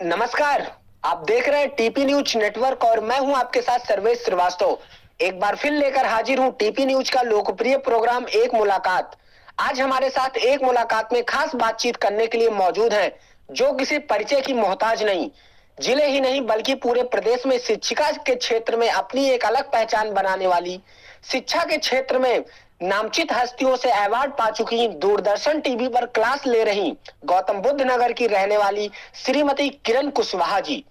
नमस्कार। आप देख रहे हैं टीपी न्यूज नेटवर्क और मैं हूं आपके साथ सर्वेश श्रीवास्तव। एक बार फिर लेकर हाजिर हूं टीपी न्यूज का लोकप्रिय प्रोग्राम एक मुलाकात। आज हमारे साथ एक मुलाकात में खास बातचीत करने के लिए मौजूद हैं, जो किसी परिचय की मोहताज नहीं, जिले ही नहीं बल्कि पूरे प्रदेश में शिक्षिका के क्षेत्र में अपनी एक अलग पहचान बनाने वाली, शिक्षा के क्षेत्र में नामचित हस्तियों से अवार्ड पा चुकी, दूरदर्शन टीवी पर क्लास ले रही, गौतम बुद्ध नगर की रहने वाली श्रीमती किरण कुशवाहा जी।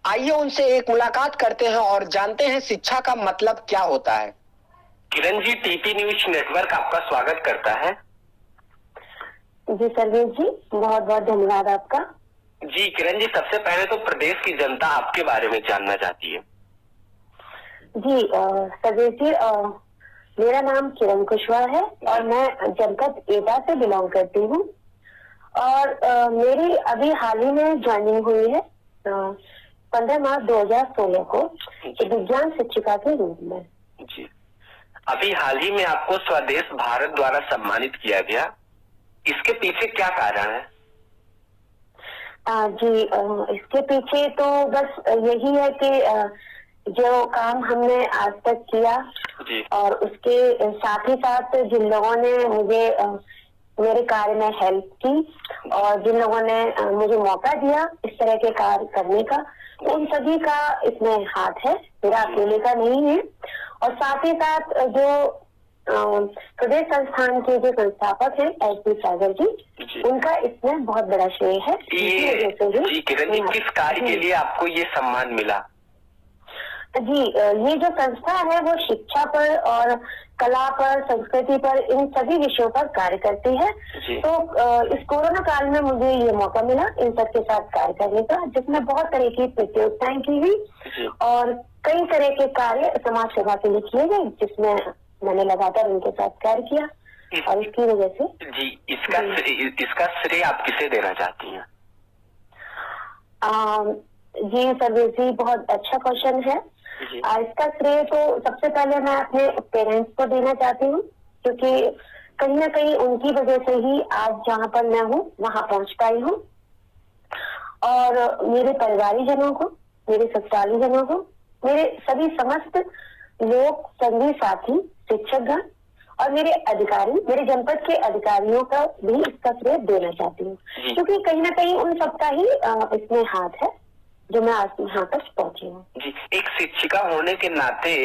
आइए उनसे एक मुलाकात करते हैं और जानते हैं शिक्षा का मतलब क्या होता है। Kiran ji, TP news network आपका स्वागत करता है। जी सर्वेश जी, बहुत बहुत धन्यवाद आपका। जी किरण जी, सबसे पहले तो प्रदेश की जनता आपके बारे में जानना चाहती है। जी सर्वेश जी, मेरा नाम किरण कुशवाहा है और मैं जनपद एटा से बिलोंग करती हूँ और मेरी अभी हाल ही में ज्वाइनिंग हुई है 15 मार्च 2016 को विज्ञान शिक्षिका के रूप में। जी, अभी हाल ही में आपको स्वदेश भारत द्वारा सम्मानित किया गया, इसके पीछे क्या कारण है? जी इसके पीछे तो बस यही है कि जो काम हमने आज तक किया जी। और उसके साथ ही साथ जिन लोगों ने मुझे मेरे कार्य में हेल्प की और जिन लोगों ने मुझे मौका दिया इस तरह के कार्य करने का, उन सभी का इसमें हाथ है, मेरा अकेले का नहीं है। और साथ ही साथ जो प्रदेश संस्थान के जो संस्थापक हैं एस.डी. सागर जी, उनका इसमें बहुत बड़ा श्रेय है। जी किरण जी, किस कार्य के लिए आपको ये सम्मान मिला? जी ये जो संस्था है वो शिक्षा पर और कला पर, संस्कृति पर, इन सभी विषयों पर कार्य करती है। तो इस कोरोना काल में मुझे ये मौका मिला इन सबके साथ कार्य करने का, जिसमें बहुत तरह की प्रतियोगिताएं की गई और कई तरह के कार्य समाज सेवा के लिए किए गए, जिसमें मैंने लगातार उनके साथ कार्य किया और इसकी वजह से जी इसका श्रेय आप किसे देना चाहती हैं? जी सर्वेश जी, बहुत अच्छा क्वेश्चन है। इसका श्रेय तो सबसे पहले मैं अपने पेरेंट्स को देना चाहती हूँ, क्योंकि कहीं ना कहीं उनकी वजह से ही आज जहाँ पर मैं हूँ वहाँ पहुँच पाई हूँ। और मेरे परिवारी जनों को, मेरे ससुराली जनों को, मेरे सभी समस्त लोग, संगी साथी, शिक्षकगण और मेरे अधिकारी, मेरे जनपद के अधिकारियों का भी इसका श्रेय देना चाहती हूँ, क्योंकि कहीं ना कहीं उन सबका ही इसमें हाथ है जो मैं आज यहाँ तक पहुंची हूँ। जी, एक शिक्षिका होने के नाते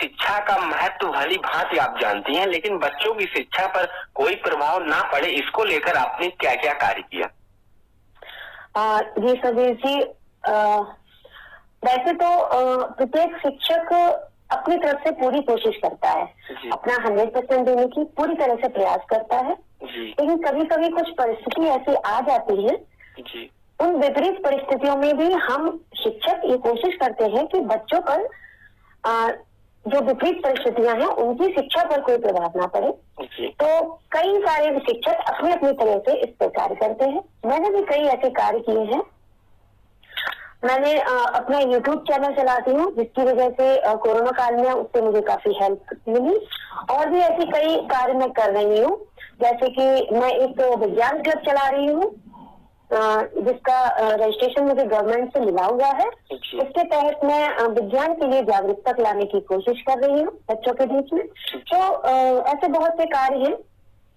शिक्षा का महत्व भली भांति आप जानती हैं, लेकिन बच्चों की शिक्षा पर कोई प्रभाव ना पड़े, इसको लेकर आपने क्या क्या कार्य किया? जी सजीव जी, वैसे तो प्रत्येक शिक्षक अपनी तरफ से पूरी कोशिश करता है, अपना 100% देने की पूरी तरह से प्रयास करता है, लेकिन कभी कभी कुछ परिस्थिति ऐसी आ जाती है, उन विपरीत परिस्थितियों में भी हम शिक्षक ये कोशिश करते हैं कि बच्चों पर जो विपरीत परिस्थितियां हैं उनकी शिक्षा पर कोई प्रभाव ना पड़े। तो कई सारे शिक्षक अपनी अपनी तरह से इस पर कार्य करते हैं। मैंने भी कई ऐसे कार्य किए हैं। मैंने अपना YouTube चैनल चलाती हूँ, जिसकी वजह से कोरोना काल में उससे मुझे काफी हेल्प मिली। और भी ऐसी कई कार्य मैं कर रही हूँ, जैसे कि मैं एक विज्ञान क्लब चला रही हूँ, जिसका रजिस्ट्रेशन मुझे गवर्नमेंट से मिला हुआ है। इसके तहत मैं विज्ञान के लिए जागरूकता लाने की कोशिश कर रही हूँ बच्चों के बीच में। तो ऐसे बहुत से कार्य हैं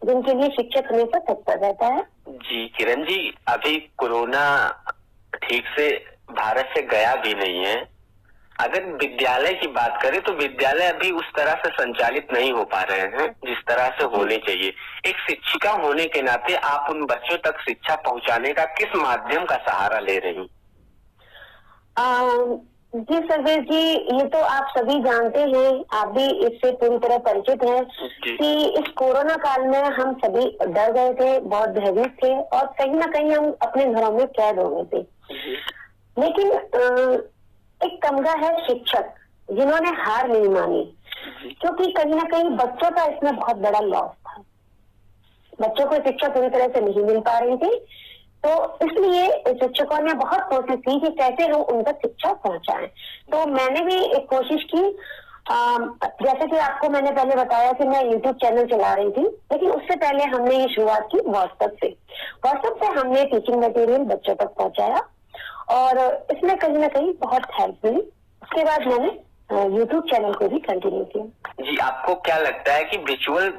जिनके लिए शिक्षक हमेशा तत्पर रहता है। जी किरण जी, अभी कोरोना ठीक से भारत से गया भी नहीं है। अगर विद्यालय की बात करें तो विद्यालय अभी उस तरह से संचालित नहीं हो पा रहे हैं जिस तरह से होने चाहिए। एक शिक्षिका होने के नाते आप उन बच्चों तक शिक्षा पहुंचाने का किस माध्यम का सहारा ले रही? जी सर्वेश जी, ये तो आप सभी जानते हैं, आप भी इससे पूरी तरह परिचित हैं कि इस कोरोना काल में हम सभी डर गए थे, बहुत भयभीत थे और कहीं ना कहीं हम अपने घरों में कैद हो गए थे। लेकिन एक तमगा है शिक्षक जिन्होंने हार नहीं मानी, क्योंकि कहीं ना कहीं बच्चों का इसमें बहुत बड़ा लॉस था। बच्चों को शिक्षा पूरी तरह से नहीं मिल पा रही थी, तो इसलिए शिक्षकों ने बहुत कोशिश की कि कैसे हम उन तक शिक्षा पहुंचाएं। तो मैंने भी एक कोशिश की, जैसे कि आपको मैंने पहले बताया कि मैं YouTube चैनल चला रही थी, लेकिन उससे पहले हमने ये शुरुआत की व्हाट्सएप से हमने टीचिंग मटेरियल बच्चों तक पहुंचाया और इसमें कहीं ना कहीं बहुत हेल्प मिली। उसके बाद मैंने YouTube चैनल को भी कंटिन्यू किया। जी, आपको क्या लगता है कि विजुअल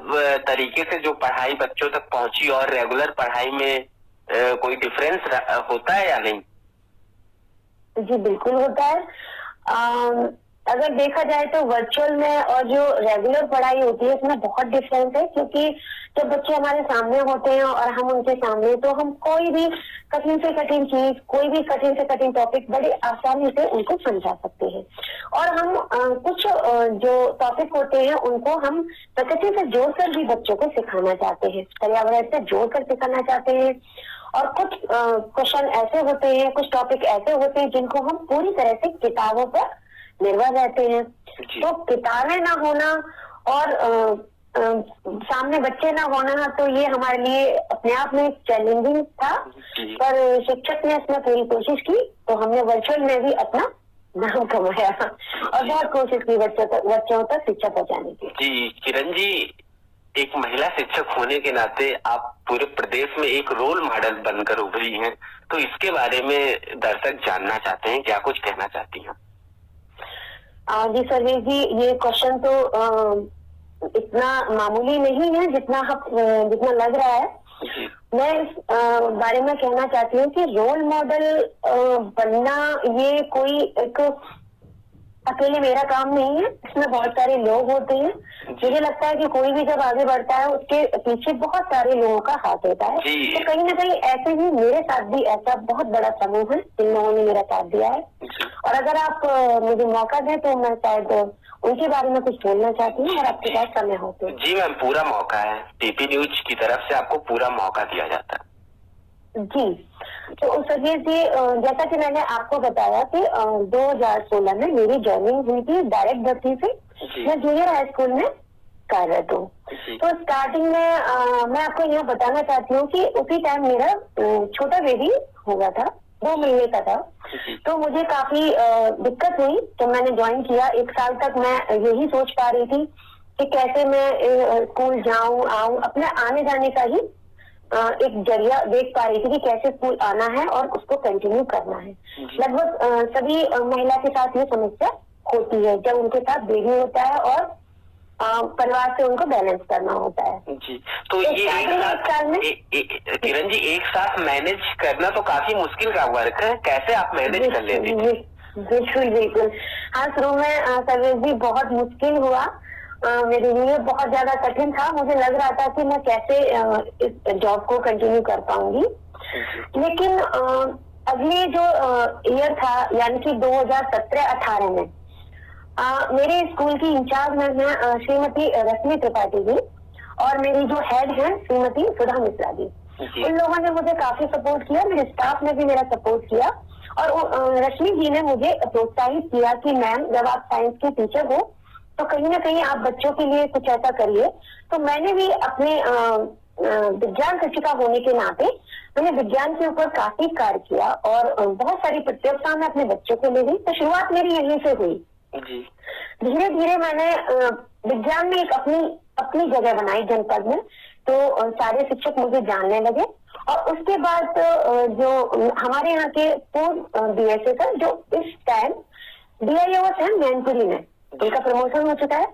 तरीके से जो पढ़ाई बच्चों तक पहुंची और रेगुलर पढ़ाई में कोई डिफरेंस होता है या नहीं? जी बिल्कुल होता है। अगर देखा जाए तो वर्चुअल में और जो रेगुलर पढ़ाई होती है उसमें बहुत डिफरेंस है, क्योंकि जब बच्चे हमारे सामने होते हैं और हम उनके सामने, तो हम कोई भी कठिन से कठिन चीज, कोई भी कठिन से कठिन टॉपिक बड़ी आसानी से उनको समझा सकते हैं। और हम कुछ जो टॉपिक होते हैं उनको हम प्रकृति से जोड़कर भी बच्चों को सिखाना चाहते हैं, पर्यावरण से जोड़कर सिखाना चाहते हैं। और कुछ क्वेश्चन ऐसे होते हैं, कुछ टॉपिक ऐसे होते हैं जिनको हम पूरी तरह से किताबों पर निर्भर रहते हैं। तो किताबें ना होना और सामने बच्चे ना होना, तो ये हमारे लिए अपने आप में चैलेंजिंग था, पर शिक्षक ने इसमें पूरी कोशिश की, तो हमने वर्चुअल में भी अपना नाम कमाया और बहुत कोशिश की बच्चों तक शिक्षा पहुंचाने की। जी किरण जी, एक महिला शिक्षक होने के नाते आप पूरे प्रदेश में एक रोल मॉडल बनकर उभरी हैं, तो इसके बारे में दर्शक जानना चाहते हैं, क्या कुछ कहना चाहती हैं? जी सर्वेश जी, ये क्वेश्चन तो इतना मामूली नहीं है जितना लग रहा है। मैं इस बारे में कहना चाहती हूँ कि रोल मॉडल बनना ये कोई एक अकेले मेरा काम नहीं है, इसमें बहुत सारे लोग होते हैं। मुझे लगता है कि कोई भी जब आगे बढ़ता है उसके पीछे बहुत सारे लोगों का हाथ होता है। तो कहीं ना कहीं ऐसे ही मेरे साथ भी ऐसा बहुत बड़ा समूह है जिन लोगों ने मेरा साथ दिया है। और अगर आप मुझे मौका दें तो मैं शायद उनके बारे में कुछ बोलना चाहती हूँ, और आपके पास समय हो तो। जी मैम, पूरा मौका है, टीपी न्यूज की तरफ से आपको पूरा मौका दिया जाता है। जी, तो सर्वेश जी, जैसा कि मैंने आपको बताया कि 2016 में मेरी जॉइनिंग हुई थी डायरेक्ट भर्ती से। मैं जूनियर हाई स्कूल में कार्यरत हूँ। तो स्टार्टिंग में मैं आपको यह बताना चाहती हूँ कि उसी टाइम मेरा छोटा बेबी हुआ था, 2 महीने का था। तो मुझे काफी दिक्कत हुई, तो मैंने ज्वाइन किया। 1 साल तक मैं यही सोच पा रही थी कि कैसे मैं स्कूल जाऊं आऊं, अपने आने जाने का ही एक जरिया देख पा रही थी कि कैसे स्कूल आना है और उसको कंटिन्यू करना है। लगभग सभी महिला के साथ ये समस्या होती है जब उनके साथ बेबी होता है और परिवार से उनको बैलेंस करना होता है। जी, तो ये एक साल में किरण जी, एक साथ मैनेज करना तो काफी मुश्किल का वर्क है, कैसे आप मैनेज कर लेती थी? बिल्कुल बिल्कुल, हाँ शुरू में सर्वेश जी बहुत मुश्किल हुआ, मेरे लिए बहुत ज्यादा कठिन था। मुझे लग रहा था कि मैं कैसे इस जॉब को कंटिन्यू कर पाऊंगी। लेकिन अगले जो ईयर था, यानी कि 2017-18 में मेरे स्कूल की इंचार्ज मैं श्रीमती रश्मि त्रिपाठी जी और मेरी जो हेड है श्रीमती सुधा मिश्रा जी, उन लोगों ने मुझे काफी सपोर्ट किया, मेरे स्टाफ ने भी मेरा सपोर्ट किया। और रश्मि जी ने मुझे प्रोत्साहित किया कि मैम, जब आप साइंस की टीचर हो तो कहीं ना कहीं आप बच्चों के लिए कुछ ऐसा करिए। तो मैंने भी अपने विज्ञान शिक्षिका होने के नाते मैंने विज्ञान के ऊपर काफी कार्य किया और बहुत सारी प्रतियोगिताओं में अपने बच्चों को ले गई। तो शुरुआत मेरी यहीं से हुई। धीरे धीरे मैंने विज्ञान में एक अपनी जगह बनाई जनपद में, तो सारे शिक्षक मुझे जानने लगे। और उसके बाद जो हमारे यहाँ के पूर्व बीएसए सर, जो इस टाइम DIO है मैनपुरी में, उनका प्रमोशन हो चुका है,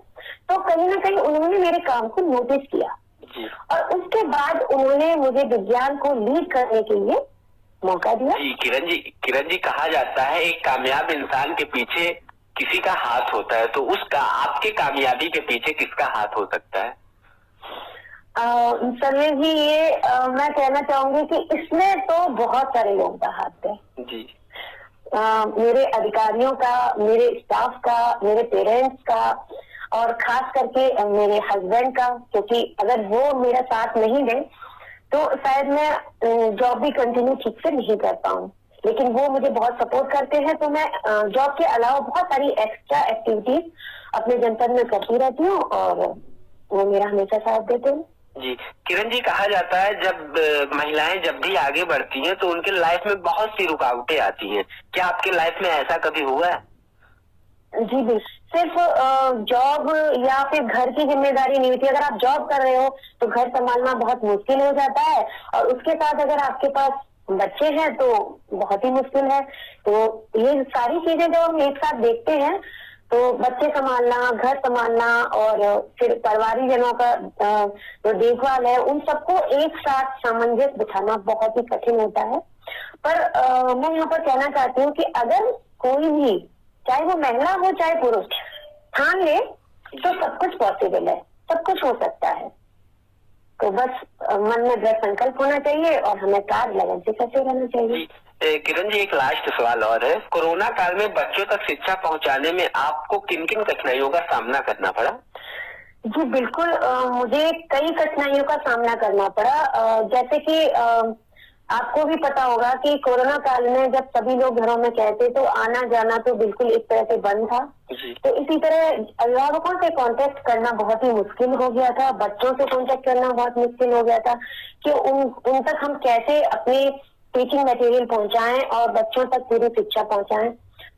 तो कहीं ना कहीं उन्होंने मेरे काम को नोटिस किया और उसके बाद उन्होंने मुझे विज्ञान को लीड करने के लिए मौका दिया। किरण जी, कहा जाता है एक कामयाब इंसान के पीछे किसी का हाथ होता है, तो उसका आपके कामयाबी के पीछे किसका हाथ हो सकता है? सर्वेश जी, ये मैं कहना चाहूंगी कि इसमें तो बहुत सारे लोगों का हाथ है जी। मेरे अधिकारियों का, मेरे स्टाफ का, मेरे पेरेंट्स का और खास करके मेरे हस्बैंड का, क्योंकि अगर वो मेरा साथ नहीं दे तो शायद मैं जॉब भी कंटिन्यू ठीक से नहीं कर पाऊँ। लेकिन वो मुझे बहुत सपोर्ट करते हैं, तो मैं जॉब के अलावा बहुत सारी एक्स्ट्रा एक्टिविटीज अपने जनपद में करती रहती हूँ और वो मेरा हमेशा साथ देते हैं। जी किरण जी, कहा जाता है जब महिलाएं जब भी आगे बढ़ती हैं तो उनके लाइफ में बहुत सी रुकावटें आती हैं, क्या आपके लाइफ में ऐसा कभी हुआ है? जी बिल्कुल, सिर्फ जॉब या फिर घर की जिम्मेदारी नहीं होती। अगर आप जॉब कर रहे हो तो घर संभालना बहुत मुश्किल हो जाता है, और उसके साथ अगर आपके पास बच्चे हैं तो बहुत ही मुश्किल है। तो ये सारी चीजें जब हम एक साथ देखते हैं तो बच्चे संभालना, घर संभालना और फिर परिवारिक जनों का जो देखभाल है, उन सबको एक साथ सामंजस्य बिठाना बहुत ही कठिन होता है। पर मैं यहाँ पर कहना चाहती हूँ कि अगर कोई भी, चाहे वो महिला हो चाहे पुरुष, ठान ले तो सब कुछ पॉसिबल है, सब कुछ हो सकता है। तो बस मन में दृढ़ संकल्प होना चाहिए और हमें कार्य लगन से करते रहना चाहिए। किरण जी, एक लास्ट सवाल और है। कोरोना काल में बच्चों तक शिक्षा पहुंचाने में आपको किन किन कठिनाइयों का सामना करना पड़ा? जी बिल्कुल, मुझे कई कठिनाइयों का सामना करना पड़ा। जैसे कि आपको भी पता होगा कि कोरोना काल में जब सभी लोग घरों में कहते तो आना जाना तो बिल्कुल एक तरह से बंद था। तो इसी तरह अभिभावकों से कांटेक्ट करना बहुत ही मुश्किल हो गया था, बच्चों से कांटेक्ट करना बहुत मुश्किल हो गया था कि उन तक हम कैसे अपनी टीचिंग मटेरियल पहुंचाएं और बच्चों तक पूरी शिक्षा पहुंचाएं।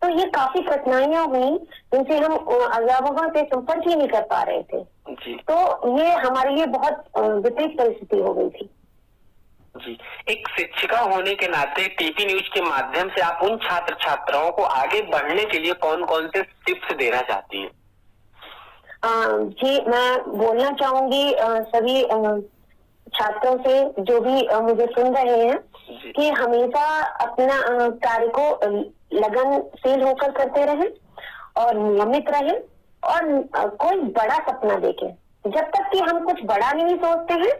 तो ये काफी कठिनाइयां हुई जिनसे हम अभिभावकों से संपर्क ही नहीं कर पा रहे थे। तो ये हमारे लिए बहुत विपरीत परिस्थिति हो गई थी। जी, एक शिक्षिका होने के नाते टीपी न्यूज के माध्यम से आप उन छात्र छात्राओं को आगे बढ़ने के लिए कौन कौन से टिप्स देना चाहती हैं? जी, मैं बोलना चाहूंगी सभी छात्रों से जो भी मुझे सुन रहे हैं कि हमेशा अपना कार्य को लगनशील होकर करते रहें और नियमित रहें और कोई बड़ा सपना देखें। जब तक कि हम कुछ बड़ा नहीं सोचते हैं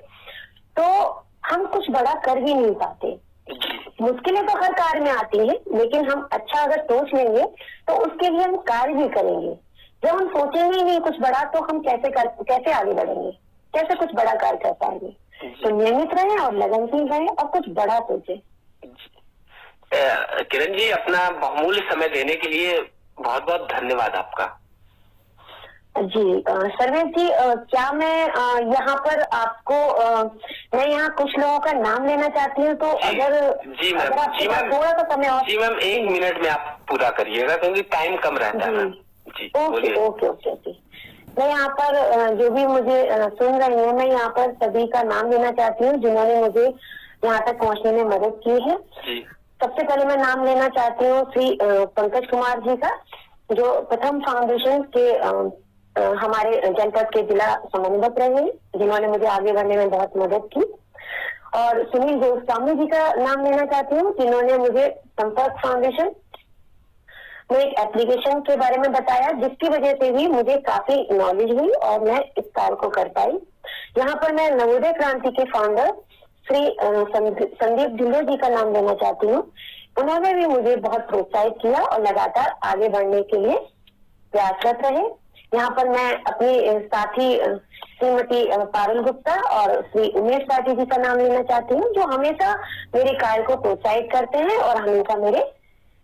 तो हम कुछ बड़ा कर भी नहीं पाते। मुश्किलें तो हर कार्य में आती हैं, लेकिन हम अच्छा अगर सोच लेंगे तो उसके लिए हम कार्य भी करेंगे। जब हम सोचेंगे ही नहीं कुछ बड़ा तो हम कैसे आगे बढ़ेंगे, कैसे कुछ बड़ा कार्य कर पाएंगे। तो नियमित रहें और लगनशील रहें और कुछ बड़ा सोचें। किरण जी, अपना बहुमूल्य समय देने के लिए बहुत बहुत धन्यवाद आपका। जी सर्वेश जी, क्या मैं यहाँ पर आपको मैं यहाँ कुछ लोगों का नाम लेना चाहती हूँ, तो अगर आपके पास थोड़ा सा समय और। जी मैम, 1 मिनट में आप पूरा करिएगा क्योंकि टाइम कम रहता है। जी ओके ओके ओके ओके। मैं यहाँ पर जो भी मुझे सुन रही हूँ, मैं यहाँ पर सभी का नाम लेना चाहती हूँ जिन्होंने मुझे यहाँ तक पहुँचने में मदद की है। सबसे पहले मैं नाम लेना चाहती हूँ श्री पंकज कुमार जी का, जो प्रथम फाउंडेशन के हमारे जनपद के जिला समन्वयक रहे हैं, जिन्होंने मुझे आगे बढ़ने में बहुत मदद की। और सुनील गोस्वामी जी का नाम लेना चाहती हूँ, जिन्होंने मुझे संपर्क फाउंडेशन में एक एप्लीकेशन के बारे में बताया, जिसकी वजह से भी मुझे काफी नॉलेज हुई और मैं इस कार्य को कर पाई। यहाँ पर मैं नवोदय क्रांति के फाउंडर श्री संदीप ढिल्लो जी का नाम लेना चाहती हूँ। उन्होंने भी मुझे बहुत प्रोत्साहित किया और लगातार आगे बढ़ने के लिए प्रयासरत रहे। यहाँ पर मैं अपनी साथी श्रीमती पारुल गुप्ता और श्री उमेश पाटिल जी का नाम लेना चाहती हूँ, जो हमेशा मेरे कार्य को प्रोत्साहित करते हैं और हमेशा मेरे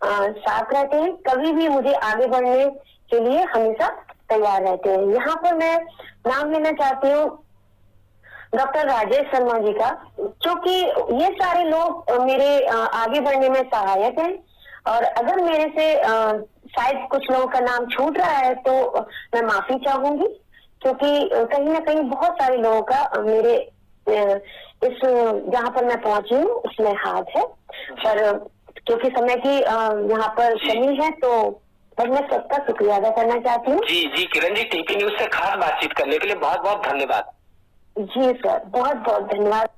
साथ रहते हैं, कभी भी मुझे आगे बढ़ने के लिए हमेशा तैयार रहते हैं। यहाँ पर मैं नाम लेना चाहती हूँ डॉक्टर राजेश शर्मा जी का, क्योंकि ये सारे लोग मेरे आगे बढ़ने में सहायक हैं। और अगर मेरे से शायद कुछ लोगों का नाम छूट रहा है तो मैं माफी चाहूंगी, क्योंकि कहीं ना कहीं बहुत सारे लोगों का मेरे इस जहाँ पर मैं पहुंची हूँ उसमें हाथ है। पर क्योंकि समय की यहाँ पर कमी है तो बस मैं सबका शुक्रिया अदा करना चाहती हूँ। जी किरण जी, टीपी न्यूज से खास बातचीत करने के लिए बहुत बहुत धन्यवाद। जी सर, बहुत बहुत धन्यवाद।